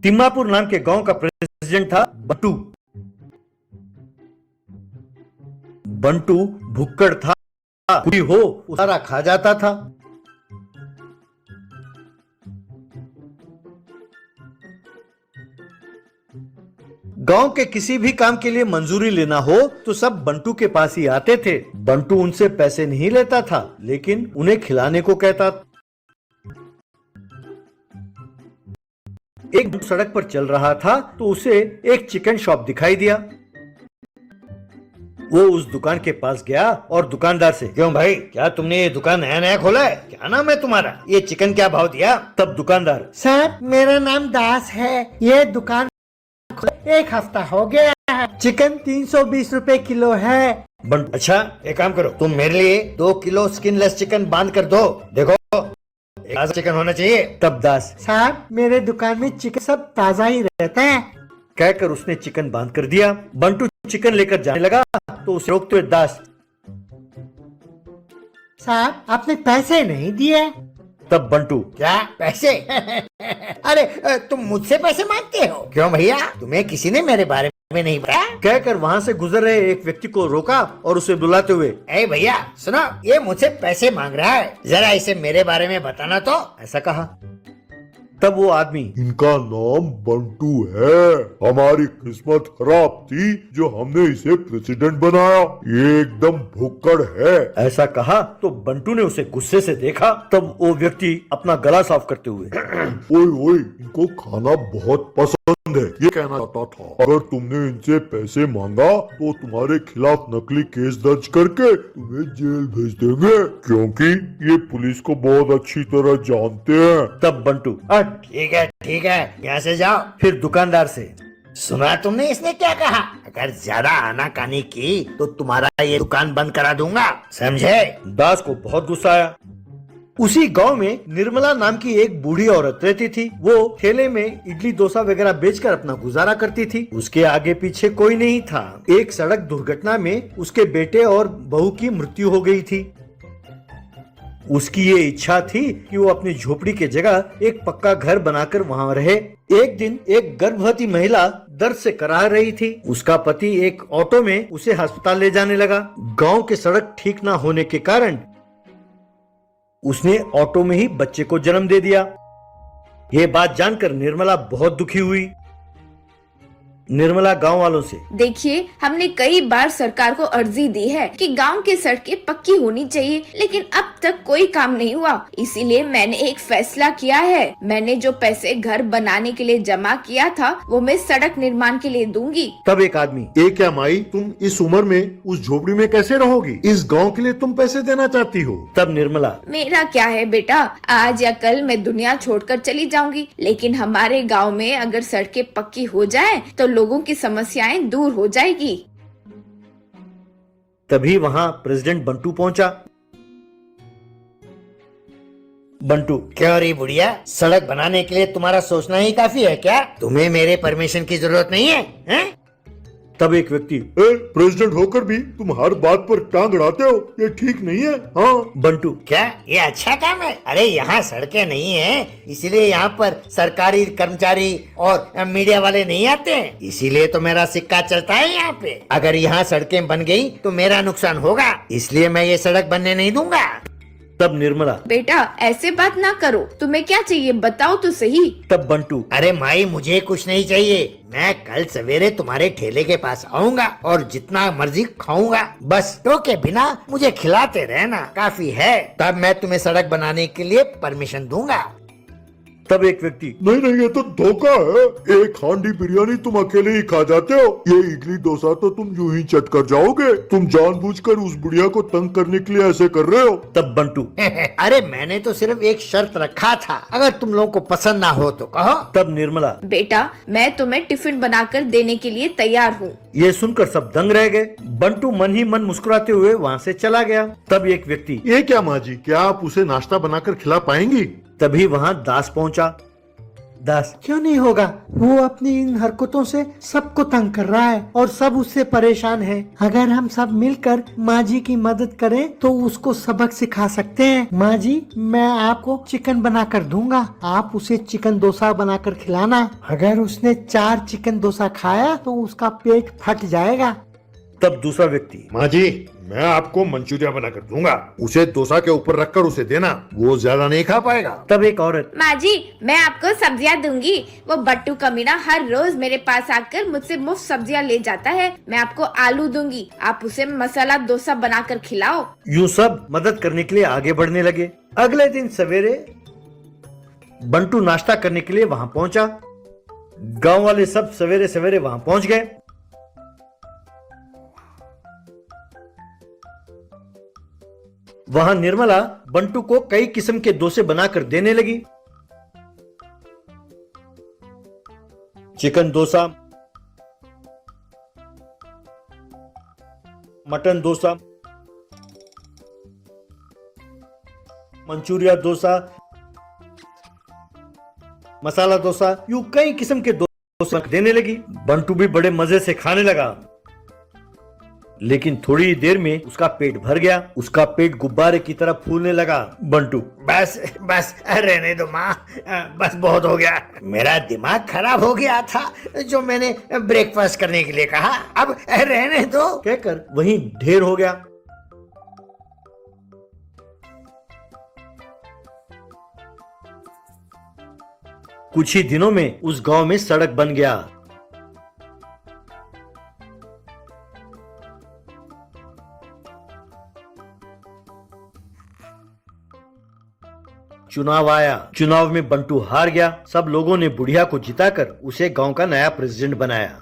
तिम्मापुर नाम के गांव का प्रेसिडेंट था बंटू। बंटू भुक्कड़ था, पूरी हो सारा खा जाता था। गांव के किसी भी काम के लिए मंजूरी लेना हो तो सब बंटू के पास ही आते थे। बंटू उनसे पैसे नहीं लेता था, लेकिन उन्हें खिलाने को कहता। एक सड़क पर चल रहा था तो उसे एक चिकन शॉप दिखाई दिया। वो उस दुकान के पास गया और दुकानदार से, क्यों भाई, क्या तुमने ये दुकान नया नया खोला है? क्या नाम है तुम्हारा? ये चिकन क्या भाव दिया? तब दुकानदार, सर मेरा नाम दास है, ये दुकान 1 हफ्ता हो गया है, चिकन 320 रुपए किलो है। अच्छा एक काम करो, तुम मेरे लिए 2 किलो स्किनलेस चिकन बांध कर दो। देखो ताजा चिकन होना चाहिए। तब दास, सर मेरे दुकान में चिकन सब ताजा ही रहता है, कहकर उसने चिकन बांध कर दिया। बंटू चिकन लेकर जाने लगा तो उसे रोकते हुए दास, सर आपने पैसे नहीं दिए। तब बंटू, क्या पैसे? अरे तुम मुझसे पैसे मांगते हो? क्यों भैया, तुम्हें किसी ने मेरे बारे में नहीं बताया? कहकर वहाँ से गुजर रहे एक व्यक्ति को रोका और उसे बुलाते हुए, ए भैया सुनो, ये मुझसे पैसे मांग रहा है, जरा इसे मेरे बारे में बताना तो। ऐसा कहा। तब वो आदमी, इनका नाम बंटू है, हमारी किस्मत खराब थी जो हमने इसे प्रेसिडेंट बनाया, ये एकदम भुक्कड़ है। ऐसा कहा तो बंटू ने उसे गुस्से से देखा। तब वो व्यक्ति अपना गला साफ करते हुए, ओए ओए, इनको खाना बहुत पसंद है, ये कहना चाहता था। अगर तुमने इनसे पैसे मांगा तो तुम्हारे खिलाफ नकली केस दर्ज करके तुम्हें जेल भेज देंगे, क्योंकि ये पुलिस को बहुत अच्छी तरह जानते हैं। तब बंटू, ठीक है, यहाँ से जाओ। फिर दुकानदार से, सुना तुमने इसने क्या कहा? अगर ज्यादा आनाकानी की तो तुम्हारा ये दुकान बंद करा दूंगा, समझे? दास को बहुत गुस्सा आया। उसी गांव में निर्मला नाम की एक बूढ़ी औरत रहती थी। वो ठेले में इडली डोसा वगैरह बेचकर अपना गुजारा करती थी। उसके आगे पीछे कोई नहीं था। एक सड़क दुर्घटना में उसके बेटे और बहू की मृत्यु हो गई थी। उसकी ये इच्छा थी कि वो अपनी झोपड़ी के जगह एक पक्का घर बनाकर वहाँ रहे। एक दिन एक गर्भवती महिला दर्द से कराह रही थी। उसका पति एक ऑटो में उसे अस्पताल ले जाने लगा। गांव के सड़क ठीक ना होने के कारण उसने ऑटो में ही बच्चे को जन्म दे दिया। ये बात जानकर निर्मला बहुत दुखी हुई। निर्मला गांव वालों से, देखिए, हमने कई बार सरकार को अर्जी दी है कि गांव की सड़कें पक्की होनी चाहिए, लेकिन अब तक कोई काम नहीं हुआ। इसीलिए मैंने एक फैसला किया है। मैंने जो पैसे घर बनाने के लिए जमा किया था वो मैं सड़क निर्माण के लिए दूंगी। तब एक आदमी, ए क्या माई, तुम इस उम्र में उस झोपड़ी में कैसे रहोगी? इस गांव के लिए तुम पैसे देना चाहती हो? तब निर्मला, मेरा क्या है बेटा, आज या कल मैं दुनिया छोड़कर चली जाऊंगी, लेकिन हमारे गांव में अगर सड़कें पक्की हो जाएं तो लोगों की समस्याएं दूर हो जाएगी। तभी वहाँ प्रेसिडेंट बंटू पहुंचा। बंटू, क्यों रे बुढ़िया, सड़क बनाने के लिए तुम्हारा सोचना ही काफी है क्या? तुम्हें मेरे परमिशन की जरूरत नहीं है, हैं? तब एक व्यक्ति, प्रेसिडेंट होकर भी तुम हर बात पर टांग अड़ाते हो, ये ठीक नहीं है। हाँ बंटू, क्या ये अच्छा काम है? अरे यहाँ सड़कें नहीं है, इसीलिए यहाँ पर सरकारी कर्मचारी और मीडिया वाले नहीं आते हैं, इसीलिए तो मेरा सिक्का चलता है यहाँ पे। अगर यहाँ सड़कें बन गई तो मेरा नुकसान होगा, इसलिए मैं ये सड़क बनने नहीं दूंगा। तब निर्मला, बेटा ऐसे बात ना करो, तुम्हें क्या चाहिए बताओ तो सही। तब बंटू, अरे माई, मुझे कुछ नहीं चाहिए, मैं कल सवेरे तुम्हारे ठेले के पास आऊंगा और जितना मर्जी खाऊंगा, बस टोके बिना मुझे खिलाते रहना काफी है। तब मैं तुम्हें सड़क बनाने के लिए परमिशन दूंगा। तब एक व्यक्ति, नहीं नहीं, ये तो धोखा है। एक हांडी बिरयानी तुम अकेले ही खा जाते हो, ये इडली डोसा तो तुम यूं ही चट कर जाओगे। तुम जानबूझकर उस बुढ़िया को तंग करने के लिए ऐसे कर रहे हो। तब बंटू, अरे मैंने तो सिर्फ एक शर्त रखा था, अगर तुम लोगों को पसंद ना हो तो कहो। तब निर्मला, बेटा मैं तुम्हें टिफिन बनाकर देने के लिए तैयार हूँ। ये सुनकर सब दंग रह गए। बंटू मन ही मन मुस्कुराते हुए वहाँ से चला गया। तब एक व्यक्ति, ये क्या माँ जी, क्या आप उसे नाश्ता बनाकर खिला पाएंगी? तभी वहाँ दास पहुंचा। दास क्यों नहीं होगा? वो अपनी इन हरकतों से सबको तंग कर रहा है और सब उससे परेशान है। अगर हम सब मिलकर माँ जी की मदद करें तो उसको सबक सिखा सकते हैं। माँ जी, मैं आपको चिकन बनाकर दूंगा, आप उसे चिकन डोसा बनाकर खिलाना। अगर उसने 4 चिकन डोसा खाया तो उसका पेट फट जाएगा। तब दूसरा व्यक्ति, माँ जी, मैं आपको मंचूरियन बनाकर दूंगा, उसे डोसा के ऊपर रखकर उसे देना, वो ज्यादा नहीं खा पाएगा। तब एक औरत, माँ जी, मैं आपको सब्जियाँ दूंगी। वो बट्टू कमीना हर रोज मेरे पास आकर मुझसे मुफ्त सब्जियाँ ले जाता है। मैं आपको आलू दूंगी, आप उसे मसाला डोसा बनाकर खिलाओ। यूं सब मदद करने के लिए आगे बढ़ने लगे। अगले दिन सवेरे बंटू नाश्ता करने के लिए वहां पहुंचा। गांव वाले सब सवेरे सवेरे वहां पहुंच गए। वहां निर्मला बंटू को कई किस्म के डोसे बनाकर देने लगी। Chicken dosa, mutton dosa, Manchuria dosa, masala dosa, यूं कई किस्म के डोसा देने लगी। बंटू भी बड़े मजे से खाने लगा, लेकिन थोड़ी देर में उसका पेट भर गया। उसका पेट गुब्बारे की तरह फूलने लगा। बंटू, बस बस रहने दो माँ, बस बहुत हो गया। मेरा दिमाग खराब हो गया था जो मैंने ब्रेकफास्ट करने के लिए कहा, अब रहने दो। कहकर वहीं ढेर हो गया। कुछ ही दिनों में उस गांव में सड़क बन गया। चुनाव आया। चुनाव में बंटू हार गया। सब लोगों ने बुढ़िया को जिताकर उसे गांव का नया प्रेसिडेंट बनाया।